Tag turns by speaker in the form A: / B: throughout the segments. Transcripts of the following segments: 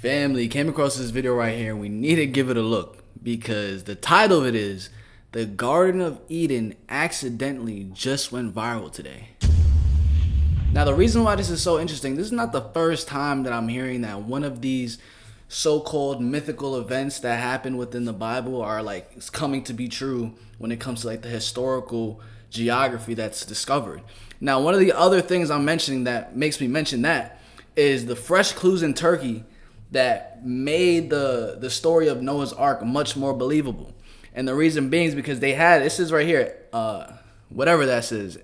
A: Family, came across this video right here and we need to give it a look because the title of it is "The Garden of Eden Accidentally Just Went Viral Today." Now, the reason why this is so interesting, this is not the first time that I'm hearing that one of these so-called mythical events that happen within the Bible are like coming to be true when it comes to like the historical geography that's discovered. Now, one of the other things I'm mentioning that makes me mention that is the fresh clues in Turkey that made the story of Noah's Ark much more believable. And the reason being is because they had, this is right here, whatever that says,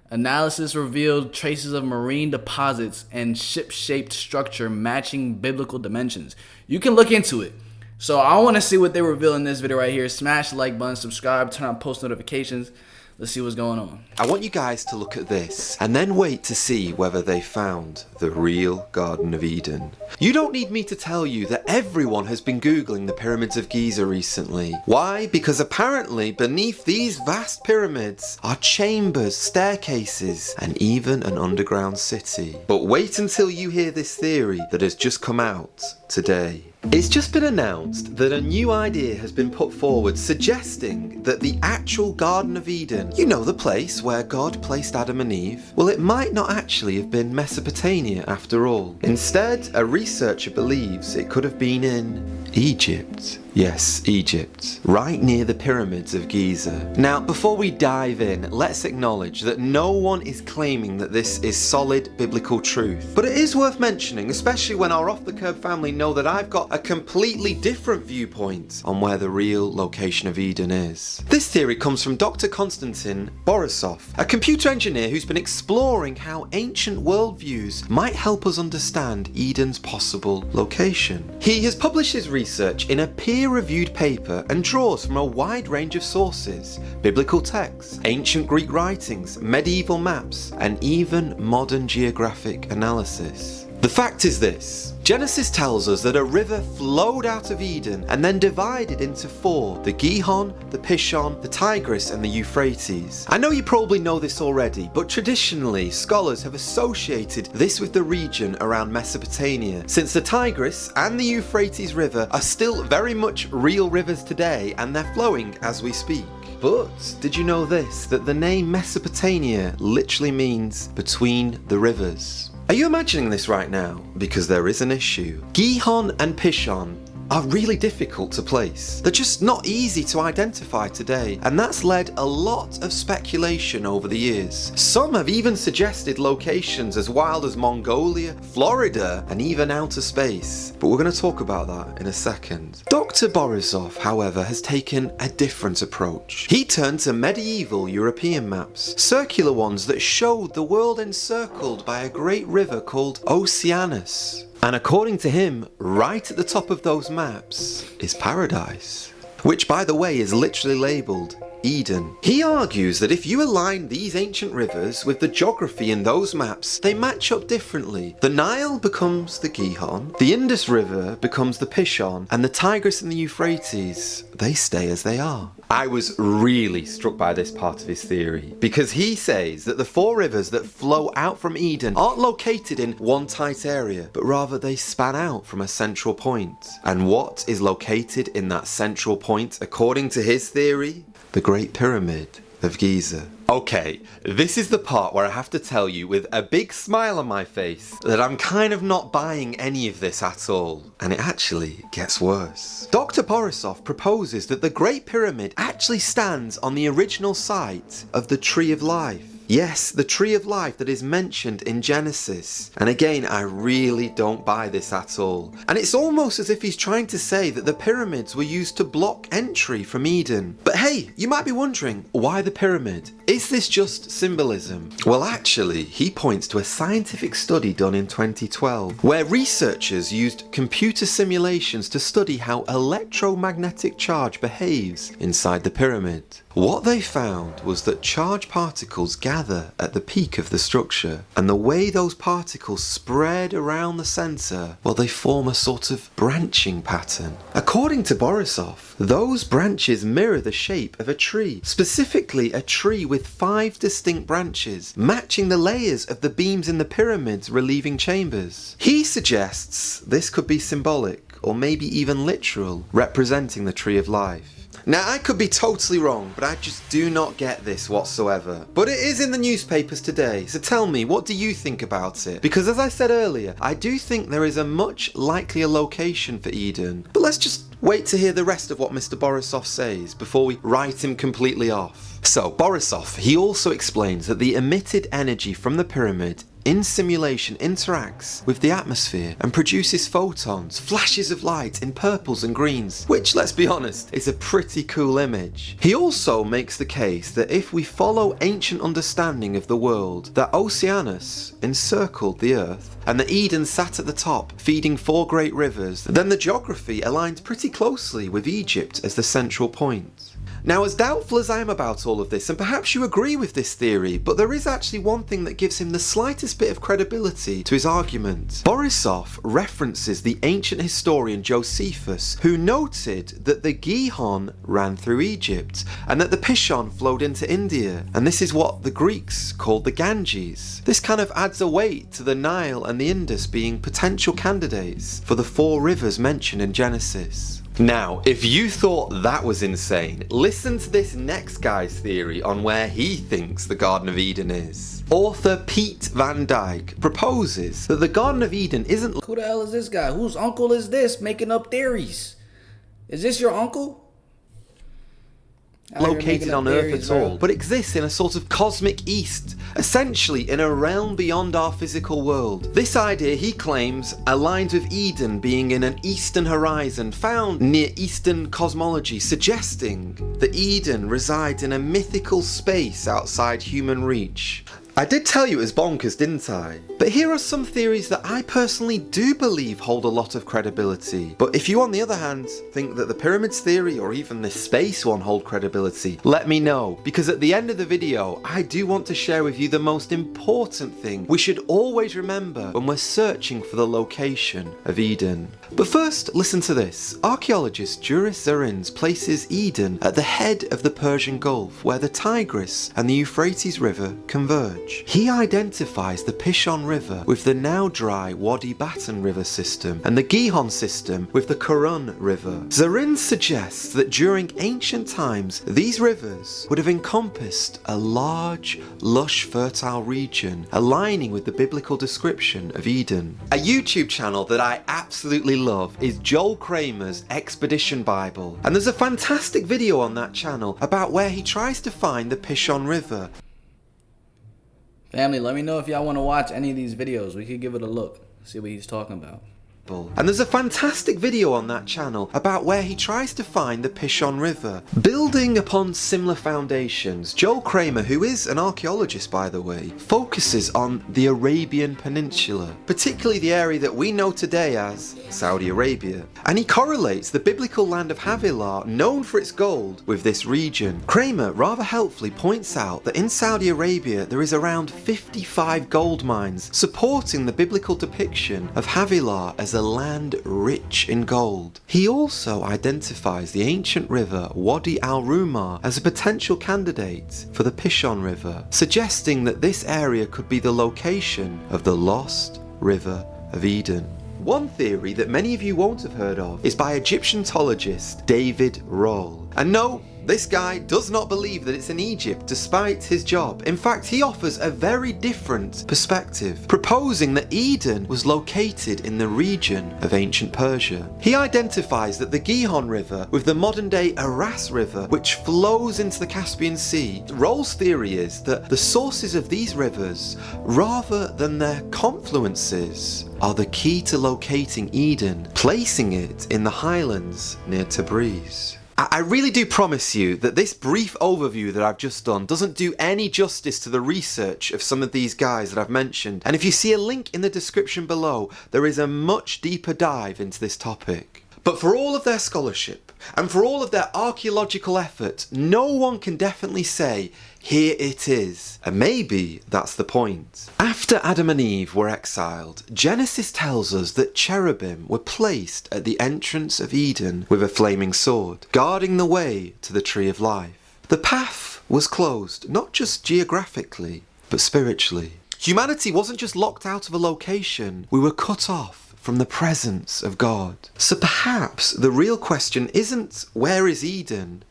A: analysis revealed traces of marine deposits and ship-shaped structure matching biblical dimensions. You can look into it. So I want to see what they reveal in this video right here. Smash the like button, subscribe, turn on post notifications. Let's see what's going on.
B: I want you guys to look at this and then wait to see whether they found the real Garden of Eden. You don't need me to tell you that everyone has been Googling the pyramids of Giza recently. Why? Because apparently beneath these vast pyramids are chambers, staircases, and even an underground city. But wait until you hear this theory that has just come out today. It's just been announced that a new idea has been put forward suggesting that the actual Garden of Eden, you know, the place where God placed Adam and Eve, well, it might not actually have been Mesopotamia after all. Instead, a researcher believes it could have been in Egypt. Yes, Egypt, right near the pyramids of Giza. Now, before we dive in, let's acknowledge that no one is claiming that this is solid biblical truth. But it is worth mentioning, especially when our Off the Curb family know that I've got a completely different viewpoint on where the real location of Eden is. This theory comes from Dr. Konstantin Borisov, a computer engineer who's been exploring how ancient worldviews might help us understand Eden's possible location. He has published his research in a peer-reviewed paper and draws from a wide range of sources: biblical texts, ancient Greek writings, medieval maps, and even modern geographic analysis. The fact is this: Genesis tells us that a river flowed out of Eden and then divided into four: the Gihon, the Pishon, the Tigris, and the Euphrates. I know you probably know this already, but traditionally scholars have associated this with the region around Mesopotamia, since the Tigris and the Euphrates River are still very much real rivers today and they're flowing as we speak. But did you know this, that the name Mesopotamia literally means between the rivers? Are you imagining this right now? Because there is an issue. Gihon and Pishon are really difficult to place. They're just not easy to identify today, and that's led a lot of speculation over the years. Some have even suggested locations as wild as Mongolia, Florida, and even outer space. But we're going to talk about that in a second. Dr. Borisov, however, has taken a different approach. He turned to medieval European maps, circular ones that showed the world encircled by a great river called Oceanus. And according to him, right at the top of those maps is paradise, which by the way is literally labelled Eden. He argues that if you align these ancient rivers with the geography in those maps, they match up differently. The Nile becomes the Gihon, the Indus River becomes the Pishon, and the Tigris and the Euphrates, they stay as they are. I was really struck by this part of his theory, because he says that the four rivers that flow out from Eden aren't located in one tight area, but rather they span out from a central point. And what is located in that central point, according to his theory? The Great Pyramid of Giza. Okay, this is the part where I have to tell you with a big smile on my face that I'm kind of not buying any of this at all. And it actually gets worse. Dr. Borisov proposes that the Great Pyramid actually stands on the original site of the Tree of Life. Yes, the Tree of Life that is mentioned in Genesis. And again, I really don't buy this at all. And it's almost as if he's trying to say that the pyramids were used to block entry from Eden. But hey, you might be wondering, why the pyramid? Is this just symbolism? Well, actually, he points to a scientific study done in 2012, where researchers used computer simulations to study how electromagnetic charge behaves inside the pyramid. What they found was that charged particles gather at the peak of the structure. And the way those particles spread around the center, well, they form a sort of branching pattern. According to Borisov, those branches mirror the shape of a tree, specifically a tree with 5 distinct branches, matching the layers of the beams in the pyramid's relieving chambers. He suggests this could be symbolic, or maybe even literal, representing the tree of life. Now, I could be totally wrong, but I just do not get this whatsoever. But it is in the newspapers today, so tell me, what do you think about it? Because as I said earlier, I do think there is a much likelier location for Eden. But let's just wait to hear the rest of what Mr. Borisov says before we write him completely off. So, Borisov, he also explains that the emitted energy from the pyramid in simulation interacts with the atmosphere and produces photons, flashes of light in purples and greens, which, let's be honest, is a pretty cool image. He also makes the case that if we follow ancient understanding of the world, that Oceanus encircled the Earth and that Eden sat at the top, feeding 4 great rivers, then the geography aligns pretty closely with Egypt as the central point. Now, as doubtful as I am about all of this, and perhaps you agree with this theory, but there is actually one thing that gives him the slightest bit of credibility to his argument. Borisov references the ancient historian Josephus, who noted that the Gihon ran through Egypt, and that the Pishon flowed into India, and this is what the Greeks called the Ganges. This kind of adds a weight to the Nile and the Indus being potential candidates for the 4 rivers mentioned in Genesis. Now, if you thought that was insane, listen to this next guy's theory on where he thinks the Garden of Eden is. Author Pete Van Dyke proposes that the Garden of Eden isn't...
A: Who the hell is this guy? Whose uncle is this making up theories? Is this your uncle?
B: Located on Earth at all, but exists in a sort of cosmic east, essentially in a realm beyond our physical world. This idea, he claims, aligns with Eden being in an eastern horizon found near Eastern cosmology, suggesting that Eden resides in a mythical space outside human reach. I did tell you it was bonkers, didn't I? But here are some theories that I personally do believe hold a lot of credibility. But if you, on the other hand, think that the pyramids theory or even the space one hold credibility, let me know. Because at the end of the video, I do want to share with you the most important thing we should always remember when we're searching for the location of Eden. But first, listen to this. Archaeologist Juris Zarins places Eden at the head of the Persian Gulf, where the Tigris and the Euphrates River converge. He identifies the Pishon River with the now dry Wadi Batan River system and the Gihon system with the Karun River. Zarins suggests that during ancient times, these rivers would have encompassed a large, lush, fertile region, aligning with the biblical description of Eden. A YouTube channel that I absolutely love is Joel Kramer's Expedition Bible, and there's a fantastic video on that channel about where he tries to find the Pishon River.
A: Family, let me know if y'all want to watch any of these videos. We could give it a look, see what he's talking about.
B: And there's a fantastic video on that channel about where he tries to find the Pishon River. Building upon similar foundations, Joel Kramer, who is an archaeologist by the way, focuses on the Arabian Peninsula, particularly the area that we know today as Saudi Arabia. And he correlates the biblical land of Havilah, known for its gold, with this region. Kramer rather helpfully points out that in Saudi Arabia there is around 55 gold mines, supporting the biblical depiction of Havilah as a land rich in gold. He also identifies the ancient river Wadi al-Rumah as a potential candidate for the Pishon River, suggesting that this area could be the location of the lost River of Eden. One theory that many of you won't have heard of is by Egyptologist David Roll. And no, this guy does not believe that it's in Egypt despite his job. In fact, he offers a very different perspective, proposing that Eden was located in the region of ancient Persia. He identifies that the Gihon River with the modern-day Aras River, which flows into the Caspian Sea. Roll's theory is that the sources of these rivers, rather than their confluences, are the key to locating Eden, placing it in the highlands near Tabriz. I really do promise you that this brief overview that I've just done doesn't do any justice to the research of some of these guys that I've mentioned, and if you see a link in the description below, there is a much deeper dive into this topic. But for all of their scholarship and for all of their archaeological effort, no one can definitely say, here it is. And maybe that's the point. After Adam and Eve were exiled, Genesis tells us that cherubim were placed at the entrance of Eden with a flaming sword, guarding the way to the tree of life. The path was closed, not just geographically, but spiritually. Humanity wasn't just locked out of a location, we were cut off from the presence of God. So perhaps the real question isn't where is Eden,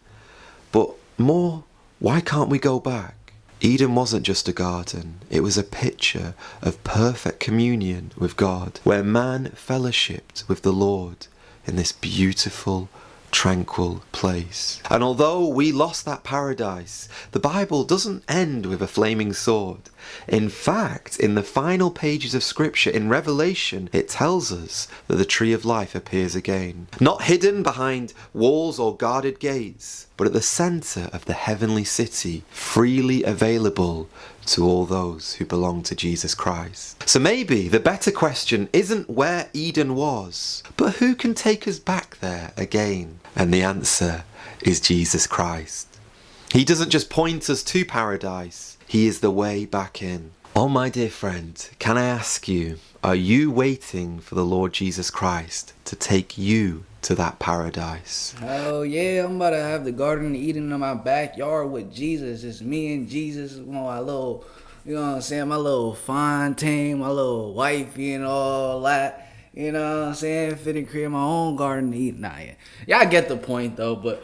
B: but more, why can't we go back? Eden wasn't just a garden, it was a picture of perfect communion with God, where man fellowshipped with the Lord in this beautiful, tranquil place. And although we lost that paradise, the Bible doesn't end with a flaming sword. In fact, in the final pages of Scripture, in Revelation, it tells us that the tree of life appears again. Not hidden behind walls or guarded gates, but at the centre of the heavenly city, freely available to all those who belong to Jesus Christ. So maybe the better question isn't where Eden was, but who can take us back there again? And the answer is Jesus Christ. He doesn't just point us to paradise, he is the way back in. Oh my dear friend, can I ask you, are you waiting for the Lord Jesus Christ to take you to that paradise?
A: Hell yeah, I'm about to have the Garden of Eden in my backyard with Jesus. It's me and Jesus, my little, you know what I'm saying, my little Fontaine, my little wifey and all that. You know what I'm saying? Finna create my own Garden of Eden. Nah, yeah. Y'all get the point though, but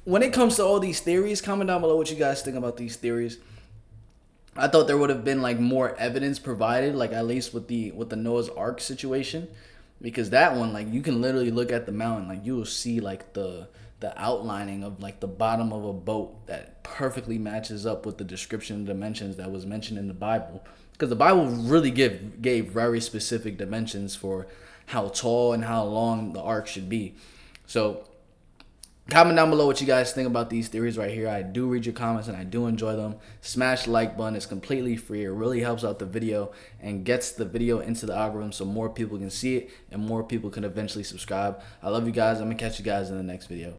A: when it comes to all these theories, comment down below what you guys think about these theories. I thought there would have been like more evidence provided, like at least with the Noah's Ark situation, because that one, like, you can literally look at the mountain, like you will see like the outlining of like the bottom of a boat that perfectly matches up with the description and dimensions that was mentioned in the Bible, because the Bible really gave very specific dimensions for how tall and how long the ark should be. So comment down below what you guys think about these theories right here. I do read your comments and I do enjoy them. Smash the like button. It's completely free. It really helps out the video and gets the video into the algorithm so more people can see it and more people can eventually subscribe. I love you guys. I'm going to catch you guys in the next video.